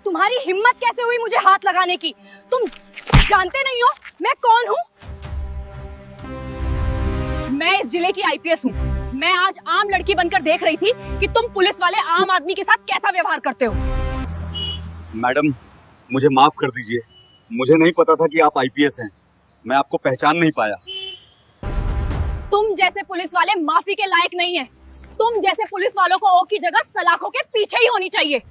तुम्हारी हिम्मत कैसे हुई मुझे हाथ लगाने की? तुम जानते नहीं हो मैं कौन हूँ? मैं इस जिले की आईपीएस हूँ। मैं आज आम लड़की बनकर देख रही थी कि तुम पुलिस वाले आम आदमी के साथ कैसा व्यवहार करते हो। मैडम, मुझे माफ कर दीजिए। मुझे नहीं पता था कि आप आईपीएस हैं। मैं आपको पहचान नहीं पाया। तुम जैसे पुलिस वाले माफी के लायक नहीं है। तुम जैसे पुलिस वालों को ओ की जगह सलाखों के पीछे ही होनी चाहिए।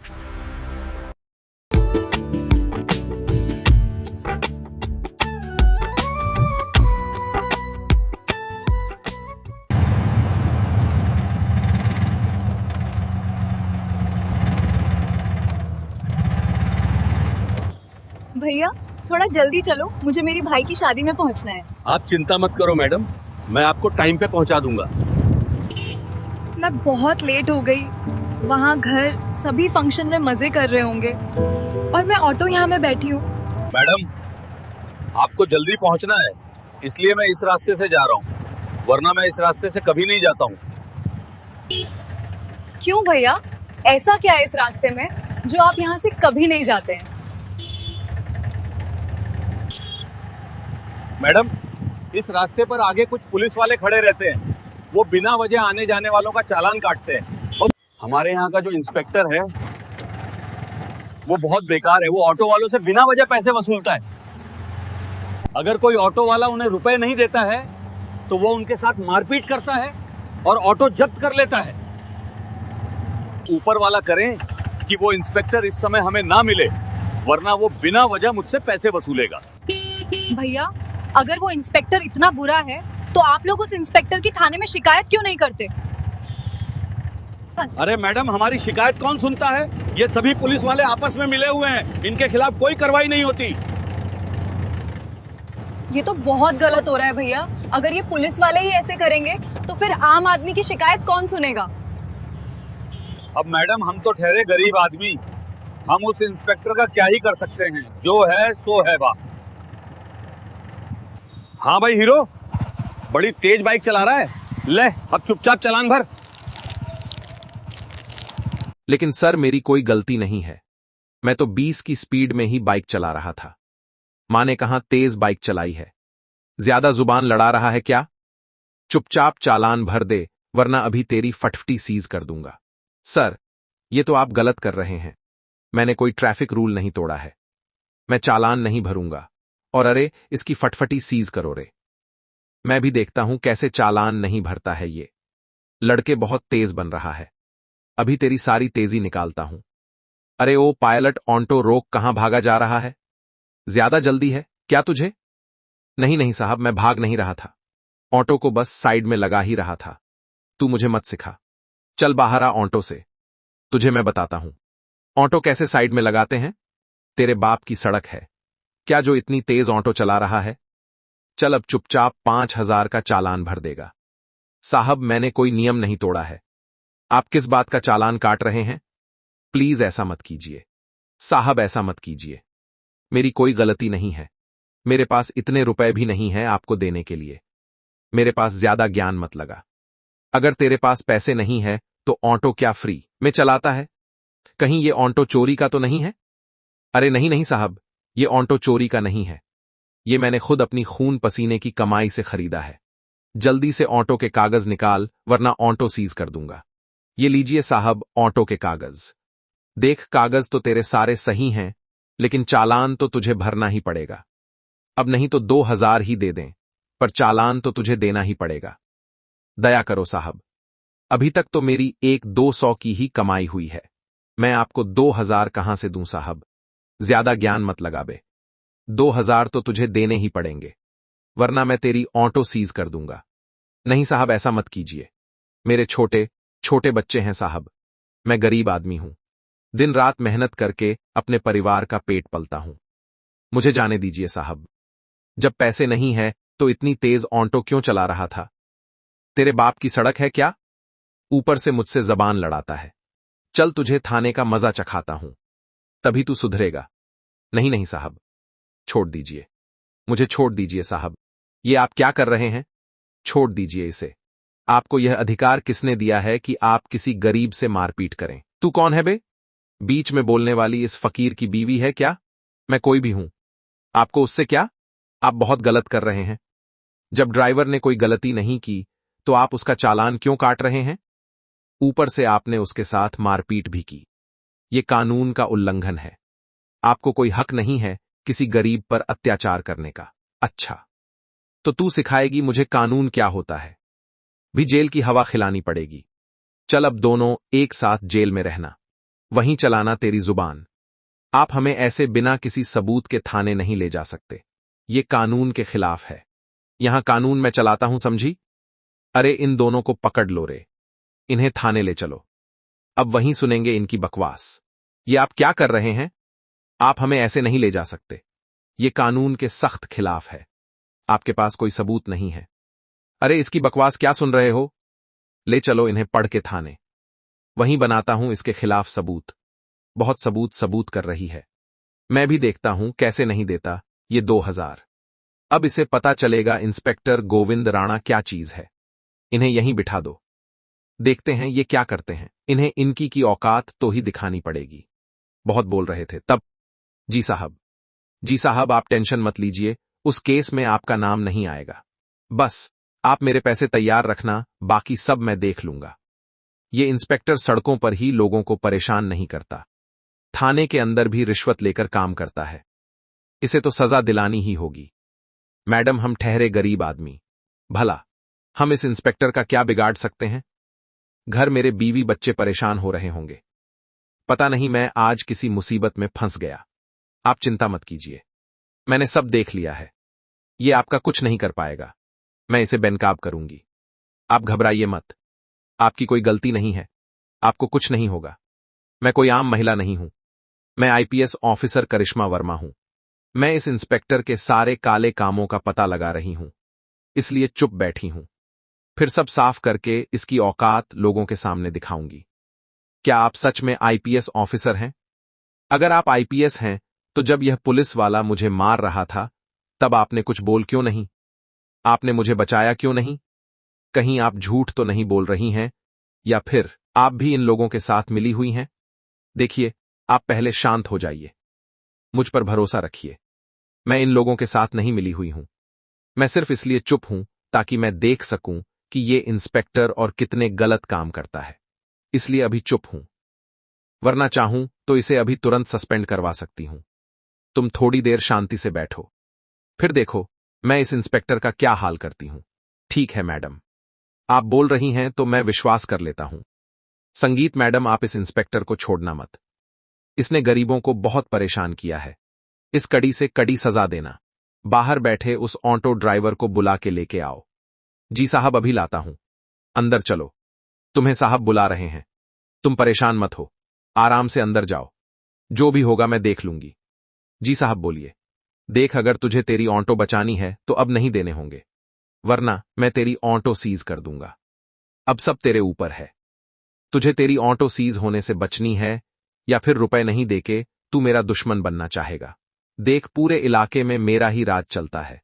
भैया थोड़ा जल्दी चलो, मुझे मेरी भाई की शादी में पहुंचना है। आप चिंता मत करो मैडम, मैं आपको टाइम पे पहुंचा दूंगा। मैं बहुत लेट हो गई। वहाँ घर सभी फंक्शन में मजे कर रहे होंगे और मैं ऑटो यहाँ में बैठी हूँ। मैडम, आपको जल्दी पहुंचना है, इसलिए मैं इस रास्ते से जा रहा हूँ, वरना मैं इस रास्ते से कभी नहीं जाता हूँ। क्यों भैया, ऐसा क्या है इस रास्ते में जो आप यहाँ से कभी नहीं जाते हैं? मैडम, इस रास्ते पर आगे कुछ पुलिस वाले खड़े रहते हैं। वो बिना वजह आने जाने वालों का चालान काटते हैं। और हमारे यहाँ का जो इंस्पेक्टर है वो बहुत बेकार है। वो ऑटो वालों से बिना वजह पैसे वसूलता है। अगर कोई ऑटो वाला उन्हें रुपए नहीं देता है तो वो उनके साथ मारपीट करता है और ऑटो जब्त कर लेता है। ऊपर वाला करें कि वो इंस्पेक्टर इस समय हमें ना मिले, वरना वो बिना वजह मुझसे पैसे वसूलेगा। भैया अगर वो इंस्पेक्टर इतना बुरा है तो आप लोग उस इंस्पेक्टर की थाने में शिकायत क्यों नहीं करते? अरे मैडम, हमारी शिकायत कौन सुनता है? ये सभी पुलिस वाले आपस में मिले हुए हैं, इनके खिलाफ कोई कार्रवाई नहीं होती। ये तो बहुत गलत हो रहा है भैया। अगर ये पुलिस वाले ही ऐसे करेंगे तो फिर आम आदमी की शिकायत कौन सुनेगा? अब मैडम, हम तो ठहरे गरीब आदमी, हम उस इंस्पेक्टर का क्या ही कर सकते हैं। जो है सो है बा। हाँ भाई हीरो, बड़ी तेज बाइक चला रहा है। ले, अब चुपचाप चालान भर। लेकिन सर मेरी कोई गलती नहीं है। मैं तो 20 की स्पीड में ही बाइक चला रहा था। माँ ने कहा तेज बाइक चलाई है। ज्यादा जुबान लड़ा रहा है क्या? चुपचाप चालान भर दे, वरना अभी तेरी फटफटी सीज कर दूंगा। सर, ये तो आप गलत कर रहे हैं। मैंने कोई ट्रैफिक रूल नहीं तोड़ा है। मैं चालान नहीं भरूंगा। और अरे, इसकी फटफटी सीज करो रे। मैं भी देखता हूं कैसे चालान नहीं भरता है ये। लड़के बहुत तेज बन रहा है। अभी तेरी सारी तेजी निकालता हूं। अरे ओ पायलट, ऑटो रोक, कहां भागा जा रहा है? ज्यादा जल्दी है क्या तुझे? नहीं नहीं साहब, मैं भाग नहीं रहा था। ऑटो को बस साइड में लगा ही रहा था। तू मुझे मत सिखा। चल बाहर आ ऑटो से, तुझे मैं बताता हूं ऑटो कैसे साइड में लगाते हैं। तेरे बाप की सड़क है क्या जो इतनी तेज ऑटो चला रहा है? चल अब चुपचाप 5,000 का चालान भर देगा। साहब, मैंने कोई नियम नहीं तोड़ा है। आप किस बात का चालान काट रहे हैं? प्लीज ऐसा मत कीजिए साहब, ऐसा मत कीजिए। मेरी कोई गलती नहीं है। मेरे पास इतने रुपए भी नहीं है आपको देने के लिए। मेरे पास ज्यादा ज्ञान मत लगा। अगर तेरे पास पैसे नहीं है तो ऑटो क्या फ्री में चलाता है? कहीं ये ऑटो चोरी का तो नहीं है? अरे नहीं नहीं साहब, ये ऑटो चोरी का नहीं है। ये मैंने खुद अपनी खून पसीने की कमाई से खरीदा है। जल्दी से ऑटो के कागज निकाल, वरना ऑटो सीज कर दूंगा। ये लीजिए साहब ऑटो के कागज। देख, कागज तो तेरे सारे सही हैं, लेकिन चालान तो तुझे भरना ही पड़ेगा। अब नहीं तो 2,000 ही दे दें, पर चालान तो तुझे देना ही पड़ेगा। दया करो साहब, अभी तक तो मेरी 1-200 की ही कमाई हुई है। मैं आपको 2,000 कहां से दूं साहब? ज्यादा ज्ञान मत लगा बे। 2,000 तो तुझे देने ही पड़ेंगे, वरना मैं तेरी ऑटो सीज कर दूंगा। नहीं साहब, ऐसा मत कीजिए। मेरे छोटे छोटे बच्चे हैं साहब। मैं गरीब आदमी हूं, दिन रात मेहनत करके अपने परिवार का पेट पलता हूं। मुझे जाने दीजिए साहब। जब पैसे नहीं है तो इतनी तेज ऑटो क्यों चला रहा था? तेरे बाप की सड़क है क्या? ऊपर से मुझसे जबान लड़ाता है। चल तुझे थाने का मजा चखाता हूं, तभी तू सुधरेगा। नहीं नहीं साहब, छोड़ दीजिए, मुझे छोड़ दीजिए साहब। ये आप क्या कर रहे हैं? छोड़ दीजिए इसे। आपको यह अधिकार किसने दिया है कि आप किसी गरीब से मारपीट करें? तू कौन है बे? बीच में बोलने वाली इस फकीर की बीवी है क्या? मैं कोई भी हूं, आपको उससे क्या? आप बहुत गलत कर रहे हैं। जब ड्राइवर ने कोई गलती नहीं की तो आप उसका चालान क्यों काट रहे हैं? ऊपर से आपने उसके साथ मारपीट भी की। ये कानून का उल्लंघन है। आपको कोई हक नहीं है किसी गरीब पर अत्याचार करने का। अच्छा, तो तू सिखाएगी मुझे कानून क्या होता है? भी जेल की हवा खिलानी पड़ेगी। चल अब दोनों एक साथ जेल में रहना, वहीं चलाना तेरी जुबान। आप हमें ऐसे बिना किसी सबूत के थाने नहीं ले जा सकते, ये कानून के खिलाफ है। यहां कानून मैं चलाता हूं, समझी? अरे इन दोनों को पकड़ लो रे, इन्हें थाने ले चलो। अब वहीं सुनेंगे इनकी बकवास। ये आप क्या कर रहे हैं? आप हमें ऐसे नहीं ले जा सकते, ये कानून के सख्त खिलाफ है। आपके पास कोई सबूत नहीं है। अरे इसकी बकवास क्या सुन रहे हो? ले चलो इन्हें पढ़ के थाने, वहीं बनाता हूं इसके खिलाफ सबूत। बहुत सबूत कर रही है, मैं भी देखता हूं कैसे नहीं देता ये 2000। अब इसे पता चलेगा इंस्पेक्टर गोविंद राणा क्या चीज है। इन्हें यहीं बिठा दो, देखते हैं ये क्या करते हैं। इन्हें इनकी की औकात तो ही दिखानी पड़ेगी। बहुत बोल रहे थे तब। जी साहब आप टेंशन मत लीजिए, उस केस में आपका नाम नहीं आएगा। बस आप मेरे पैसे तैयार रखना, बाकी सब मैं देख लूंगा। ये इंस्पेक्टर सड़कों पर ही लोगों को परेशान नहीं करता, थाने के अंदर भी रिश्वत लेकर काम करता है। इसे तो सजा दिलानी ही होगी। मैडम हम ठहरे गरीब आदमी, भला हम इस इंस्पेक्टर का क्या बिगाड़ सकते हैं? घर मेरे बीवी बच्चे परेशान हो रहे होंगे, पता नहीं मैं आज किसी मुसीबत में फंस गया। आप चिंता मत कीजिए, मैंने सब देख लिया है। ये आपका कुछ नहीं कर पाएगा, मैं इसे बेनकाब करूंगी। आप घबराइए मत, आपकी कोई गलती नहीं है, आपको कुछ नहीं होगा। मैं कोई आम महिला नहीं हूं, मैं आईपीएस ऑफिसर करिश्मा वर्मा हूं। मैं इस इंस्पेक्टर के सारे काले कामों का पता लगा रही हूं, इसलिए चुप बैठी हूं। फिर सब साफ करके इसकी औकात लोगों के सामने दिखाऊंगी। क्या आप सच में आईपीएस ऑफिसर हैं? अगर आप आईपीएस हैं तो जब यह पुलिस वाला मुझे मार रहा था तब आपने कुछ बोल क्यों नहीं? आपने मुझे बचाया क्यों नहीं? कहीं आप झूठ तो नहीं बोल रही हैं, या फिर आप भी इन लोगों के साथ मिली हुई हैं? देखिए, आप पहले शांत हो जाइए, मुझ पर भरोसा रखिए। मैं इन लोगों के साथ नहीं मिली हुई हूं, मैं सिर्फ इसलिए चुप हूं ताकि मैं देख सकूं कि ये इंस्पेक्टर और कितने गलत काम करता है, इसलिए अभी चुप हूं। वरना चाहूं तो इसे अभी तुरंत सस्पेंड करवा सकती हूं। तुम थोड़ी देर शांति से बैठो, फिर देखो मैं इस इंस्पेक्टर का क्या हाल करती हूं। ठीक है मैडम, आप बोल रही हैं तो मैं विश्वास कर लेता हूं। संगीत मैडम, आप इस इंस्पेक्टर को छोड़ना मत, इसने गरीबों को बहुत परेशान किया है। इस कड़ी से कड़ी सजा देना। बाहर बैठे उस ऑटो ड्राइवर को बुला के लेके आओ। जी साहब अभी लाता हूं, अंदर चलो, तुम्हें साहब बुला रहे हैं। तुम परेशान मत हो, आराम से अंदर जाओ, जो भी होगा मैं देख लूंगी। जी साहब बोलिए। देख, अगर तुझे तेरी ऑटो बचानी है तो अब नहीं देने होंगे, वरना मैं तेरी ऑटो सीज कर दूंगा। अब सब तेरे ऊपर है, तुझे तेरी ऑटो सीज होने से बचनी है या फिर रुपए नहीं देके तू मेरा दुश्मन बनना चाहेगा। देख, पूरे इलाके में मेरा ही राज चलता है,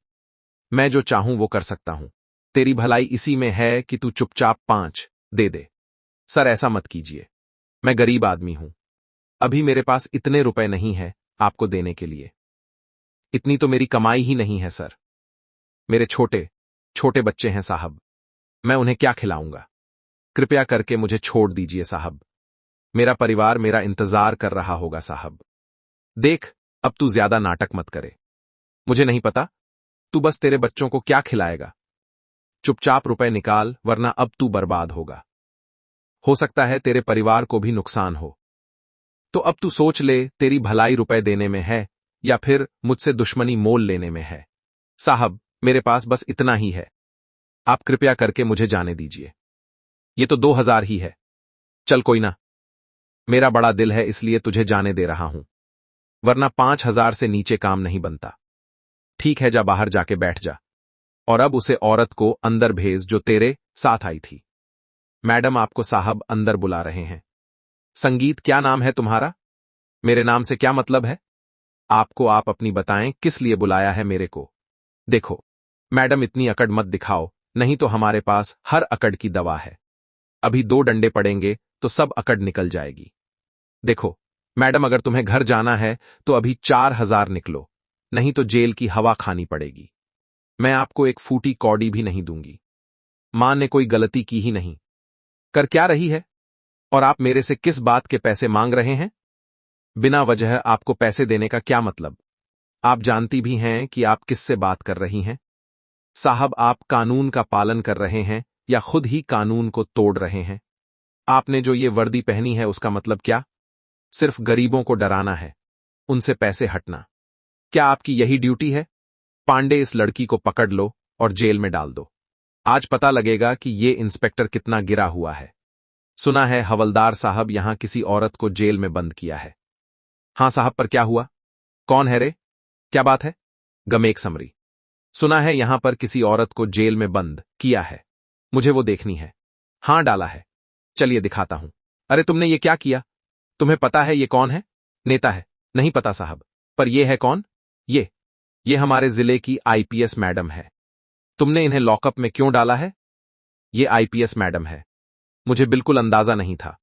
मैं जो चाहूं वो कर सकता हूं। तेरी भलाई इसी में है कि तू चुपचाप 5 दे दे। सर ऐसा मत कीजिए, मैं गरीब आदमी हूं, अभी मेरे पास इतने रुपए नहीं है आपको देने के लिए। इतनी तो मेरी कमाई ही नहीं है सर, मेरे छोटे छोटे बच्चे हैं साहब, मैं उन्हें क्या खिलाऊंगा? कृपया करके मुझे छोड़ दीजिए साहब, मेरा परिवार मेरा इंतजार कर रहा होगा साहब। देख, अब तू ज्यादा नाटक मत करे, मुझे नहीं पता तू बस तेरे बच्चों को क्या खिलाएगा। चुपचाप रुपए निकाल, वरना अब तू बर्बाद होगा। हो सकता है तेरे परिवार को भी नुकसान हो, तो अब तू सोच ले, तेरी भलाई रुपए देने में है या फिर मुझसे दुश्मनी मोल लेने में है। साहब मेरे पास बस इतना ही है, आप कृपया करके मुझे जाने दीजिए। ये तो 2000 ही है, चल कोई ना, मेरा बड़ा दिल है इसलिए तुझे जाने दे रहा हूं, वरना 5000 से नीचे काम नहीं बनता। ठीक है, जा बाहर जाके बैठ जा, और अब उसे औरत को अंदर भेज जो तेरे साथ आई थी। मैडम आपको साहब अंदर बुला रहे हैं। संगीत, क्या नाम है तुम्हारा? मेरे नाम से क्या मतलब है आपको? आप अपनी बताएं, किस लिए बुलाया है मेरे को? देखो मैडम, इतनी अकड़ मत दिखाओ, नहीं तो हमारे पास हर अकड़ की दवा है। अभी 2 डंडे पड़ेंगे तो सब अकड़ निकल जाएगी। देखो, मैडम अगर तुम्हें घर जाना है तो अभी 4,000 निकलो, नहीं तो जेल की हवा खानी पड़ेगी। मैं आपको एक फूटी कौड़ी भी नहीं दूंगी। मां ने कोई गलती की ही नहीं। कर क्या रही है? और आप मेरे से किस बात के पैसे मांग रहे हैं? बिना वजह आपको पैसे देने का क्या मतलब? आप जानती भी हैं कि आप किससे बात कर रही हैं। साहब, आप कानून का पालन कर रहे हैं या खुद ही कानून को तोड़ रहे हैं? आपने जो ये वर्दी पहनी है उसका मतलब क्या? सिर्फ गरीबों को डराना है, उनसे पैसे हटना। क्या आपकी यही ड्यूटी है? पांडे, इस लड़की को पकड़ लो और जेल में डाल दो। आज पता लगेगा कि ये इंस्पेक्टर कितना गिरा हुआ है। सुना है हवलदार साहब यहां किसी औरत को जेल में बंद किया है। हां साहब, पर क्या हुआ? कौन है रे? क्या बात है? गमेक समरी। सुना है यहां पर किसी औरत को जेल में बंद किया है। मुझे वो देखनी है। हां, डाला है। चलिए दिखाता हूं। अरे तुमने ये क्या किया? तुम्हें पता है ये कौन है? नेता है? नहीं पता साहब। पर ये है कौन? ये हमारे जिले की आईपीएस मैडम है। तुमने इन्हें लॉकअप में क्यों डाला है? ये आईपीएस मैडम है। मुझे बिल्कुल अंदाजा नहीं था।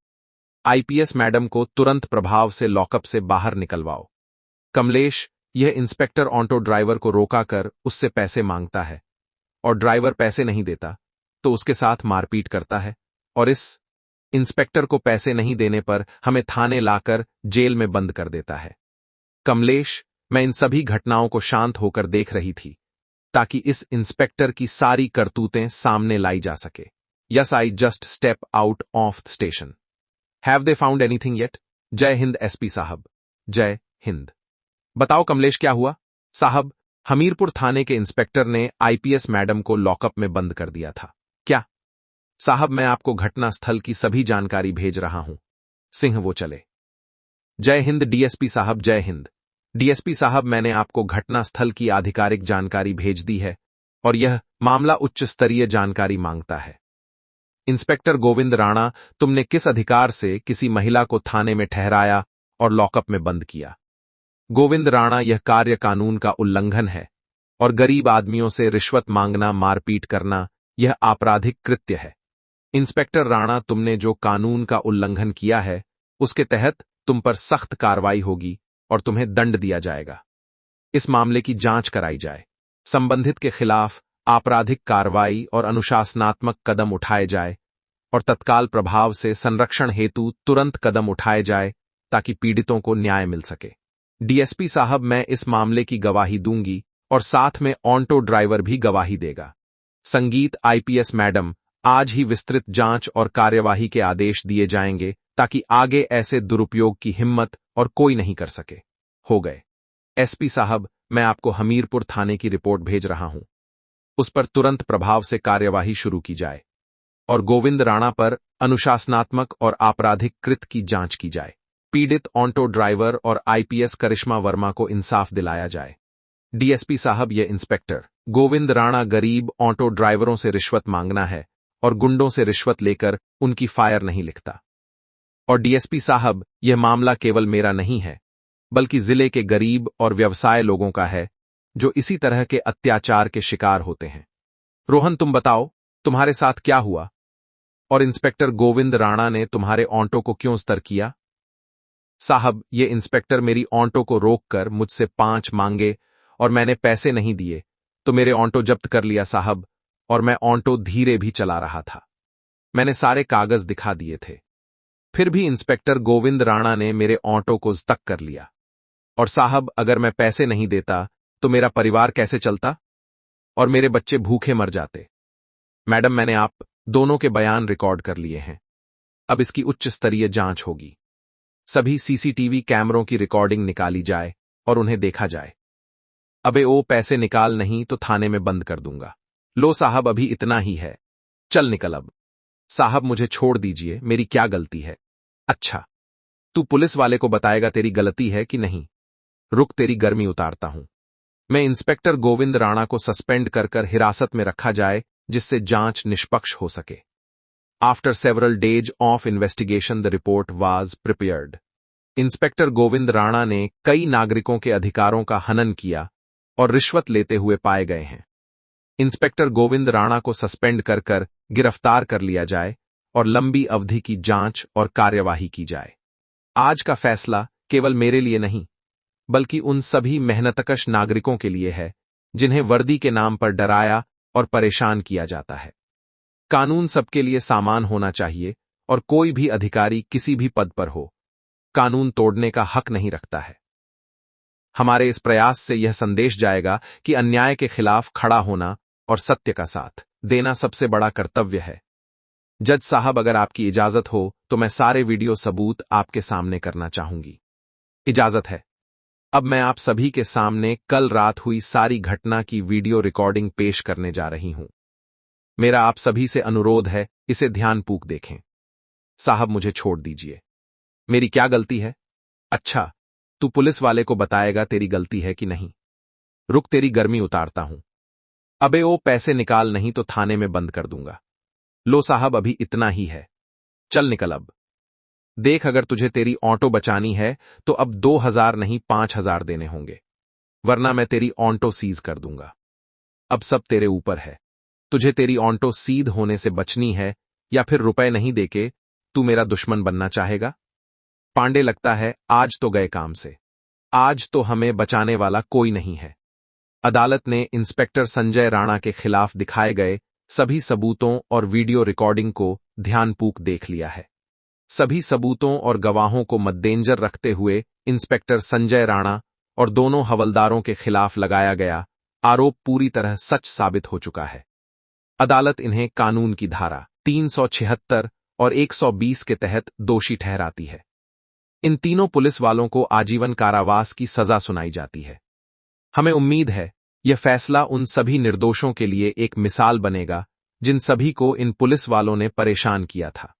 आईपीएस मैडम को तुरंत प्रभाव से लॉकअप से बाहर निकलवाओ। कमलेश, यह इंस्पेक्टर ऑटो ड्राइवर को रोका कर उससे पैसे मांगता है और ड्राइवर पैसे नहीं देता तो उसके साथ मारपीट करता है और इस इंस्पेक्टर को पैसे नहीं देने पर हमें थाने लाकर जेल में बंद कर देता है। कमलेश, मैं इन सभी घटनाओं को शांत होकर देख रही थी ताकि इस इंस्पेक्टर की सारी करतूतें सामने लाई जा सके। Yes, I just step out of the station. Have they found anything yet? जय हिंद एसपी साहब। जय हिंद। बताओ कमलेश, क्या हुआ? साहब, हमीरपुर थाने के इंस्पेक्टर ने आईपीएस मैडम को लॉकअप में बंद कर दिया था। क्या? साहब, मैं आपको घटनास्थल की सभी जानकारी भेज रहा हूं। सिंह, वो चले। जय हिंद डीएसपी साहब। जय हिंद। डीएसपी साहब, मैंने आपको घटनास्थल की आधिकारिक जानकारी भेज दी है और यह मामला उच्च स्तरीय जानकारी मांगता है। इंस्पेक्टर गोविंद राणा, तुमने किस अधिकार से किसी महिला को थाने में ठहराया और लॉकअप में बंद किया? गोविंद राणा, यह कार्य कानून का उल्लंघन है और गरीब आदमियों से रिश्वत मांगना, मारपीट करना, यह आपराधिक कृत्य है। इंस्पेक्टर राणा, तुमने जो कानून का उल्लंघन किया है उसके तहत तुम पर सख्त कार्रवाई होगी और तुम्हें दंड दिया जाएगा। इस मामले की जांच कराई जाए, संबंधित के खिलाफ आपराधिक कार्रवाई और अनुशासनात्मक कदम उठाए जाए और तत्काल प्रभाव से संरक्षण हेतु तुरंत कदम उठाए जाए ताकि पीड़ितों को न्याय मिल सके। डीएसपी साहब, मैं इस मामले की गवाही दूंगी और साथ में ऑटो ड्राइवर भी गवाही देगा। संगीत, आईपीएस मैडम, आज ही विस्तृत जांच और कार्यवाही के आदेश दिए जाएंगे ताकि आगे ऐसे दुरुपयोग की हिम्मत और कोई नहीं कर सके। हो गए। एसपी साहब, मैं आपको हमीरपुर थाने की रिपोर्ट भेज रहा हूं। उस पर तुरंत प्रभाव से कार्यवाही शुरू की जाए और गोविंद राणा पर अनुशासनात्मक और आपराधिक कृत्य की जांच की जाए। पीड़ित ऑटो ड्राइवर और आईपीएस करिश्मा वर्मा को इंसाफ दिलाया जाए। डीएसपी साहब, यह इंस्पेक्टर गोविंद राणा गरीब ऑटो ड्राइवरों से रिश्वत मांगना है और गुंडों से रिश्वत लेकर उनकी फायर नहीं लिखता। और डीएसपी साहब, यह मामला केवल मेरा नहीं है बल्कि जिले के गरीब और व्यवसाय लोगों का है जो इसी तरह के अत्याचार के शिकार होते हैं। रोहन, तुम बताओ, तुम्हारे साथ क्या हुआ और इंस्पेक्टर गोविंद राणा ने तुम्हारे ऑटो को क्यों स्तर किया? साहब, ये इंस्पेक्टर मेरी ऑटो को रोककर मुझसे 5 मांगे और मैंने पैसे नहीं दिए तो मेरे ऑटो जब्त कर लिया साहब, और मैं ऑटो धीरे भी चला रहा था। मैंने सारे कागज दिखा दिए थे। फिर भी इंस्पेक्टर गोविंद राणा ने मेरे ऑटो को जब्त कर लिया। और साहब, अगर मैं पैसे नहीं देता तो मेरा परिवार कैसे चलता और मेरे बच्चे भूखे मर जाते। मैडम, मैंने आप दोनों के बयान रिकॉर्ड कर लिए हैं। अब इसकी उच्च स्तरीय जांच होगी। सभी सीसीटीवी कैमरों की रिकॉर्डिंग निकाली जाए और उन्हें देखा जाए। अबे ओ, पैसे निकाल नहीं तो थाने में बंद कर दूंगा। लो साहब, अभी इतना ही है, चल निकल अब। साहब, मुझे छोड़ दीजिए, मेरी क्या गलती है? अच्छा, तू पुलिस वाले को बताएगा तेरी गलती है कि नहीं? रुक, तेरी गर्मी उतारता हूं। मैं इंस्पेक्टर गोविंद राणा को सस्पेंड कर हिरासत में रखा जाए जिससे जांच निष्पक्ष हो सके। After several days of investigation the report was prepared. Inspector Govind Rana ने कई नागरिकों के अधिकारों का हनन किया और रिश्वत लेते हुए पाए गए हैं। इंस्पेक्टर गोविंद राणा को सस्पेंड कर गिरफ्तार कर लिया जाए और लंबी अवधि की जांच और कार्यवाही की जाए। आज का फैसला केवल मेरे लिए नहीं, बल्कि उन सभी मेहनतकश नागरिकों के लिए है जिन्हें वर्दी के नाम पर डराया और परेशान किया जाता है। कानून सबके लिए समान होना चाहिए और कोई भी अधिकारी किसी भी पद पर हो, कानून तोड़ने का हक नहीं रखता है। हमारे इस प्रयास से यह संदेश जाएगा कि अन्याय के खिलाफ खड़ा होना और सत्य का साथ देना सबसे बड़ा कर्तव्य है। जज साहब, अगर आपकी इजाजत हो तो मैं सारे वीडियो सबूत आपके सामने करना चाहूंगी। इजाजत है। अब मैं आप सभी के सामने कल रात हुई सारी घटना की वीडियो रिकॉर्डिंग पेश करने जा रही हूं। मेरा आप सभी से अनुरोध है, इसे ध्यानपूर्वक देखें। साहब, मुझे छोड़ दीजिए। मेरी क्या गलती है? अच्छा, तू पुलिस वाले को बताएगा तेरी गलती है कि नहीं। रुक, तेरी गर्मी उतारता हूं। अबे ओ पैसे निकाल, नहीं तो थाने में बंद कर दूंगा। लो साहब, अभी इतना ही है, चल निकल अब। देख, अगर तुझे तेरी ऑटो बचानी है तो अब 2000 नहीं 5000 देने होंगे, वरना मैं तेरी ऑटो सीज कर दूंगा। अब सब तेरे ऊपर है। तुझे तेरी ऑटो सीध होने से बचनी है या फिर रुपए नहीं देके तू मेरा दुश्मन बनना चाहेगा? पांडे, लगता है आज तो गए काम से। आज तो हमें बचाने वाला कोई नहीं है। अदालत ने इंस्पेक्टर संजय राणा के खिलाफ दिखाए गए सभी सबूतों और वीडियो रिकॉर्डिंग को ध्यानपूर्वक देख लिया है। सभी सबूतों और गवाहों को मद्देनजर रखते हुए इंस्पेक्टर संजय राणा और दोनों हवलदारों के खिलाफ लगाया गया आरोप पूरी तरह सच साबित हो चुका है। अदालत इन्हें कानून की धारा 376 और 120 के तहत दोषी ठहराती है। इन तीनों पुलिस वालों को आजीवन कारावास की सजा सुनाई जाती है। हमें उम्मीद है यह फैसला उन सभी निर्दोषों के लिए एक मिसाल बनेगा जिन सभी को इन पुलिस वालों ने परेशान किया था।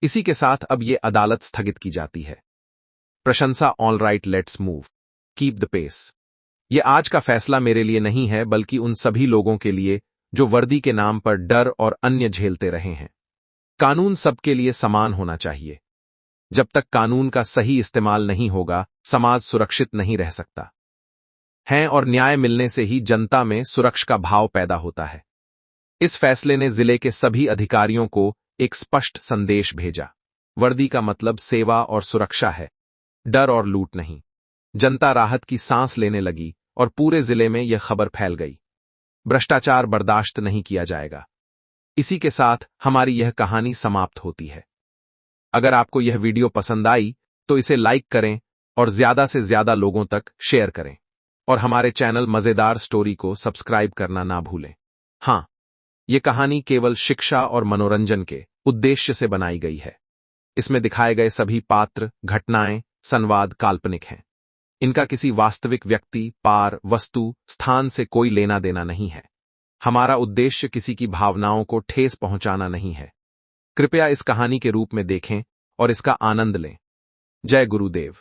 इसी के साथ अब ये अदालत स्थगित की जाती है। प्रशंसा। All right, let's move, keep the pace. ये आज का फैसला मेरे लिए नहीं है, बल्कि उन सभी लोगों के लिए जो वर्दी के नाम पर डर और अन्य झेलते रहे हैं। कानून सबके लिए समान होना चाहिए। जब तक कानून का सही इस्तेमाल नहीं होगा, समाज सुरक्षित नहीं रह सकता है और न्याय मिलने से ही जनता में सुरक्षा का भाव पैदा होता है। इस फैसले ने जिले के सभी अधिकारियों को एक स्पष्ट संदेश भेजा। वर्दी का मतलब सेवा और सुरक्षा है, डर और लूट नहीं। जनता राहत की सांस लेने लगी और पूरे जिले में यह खबर फैल गई। भ्रष्टाचार बर्दाश्त नहीं किया जाएगा। इसी के साथ हमारी यह कहानी समाप्त होती है। अगर आपको यह वीडियो पसंद आई तो इसे लाइक करें और ज्यादा से ज्यादा लोगों तक शेयर करें और हमारे चैनल मजेदार स्टोरी को सब्सक्राइब करना ना भूलें। हाँ, ये कहानी केवल शिक्षा और मनोरंजन के उद्देश्य से बनाई गई है। इसमें दिखाए गए सभी पात्र, घटनाएं, संवाद काल्पनिक हैं। इनका किसी वास्तविक व्यक्ति, पार, वस्तु, स्थान से कोई लेना देना नहीं है। हमारा उद्देश्य किसी की भावनाओं को ठेस पहुंचाना नहीं है। कृपया इस कहानी के रूप में देखें और इसका आनंद लें। जय गुरुदेव।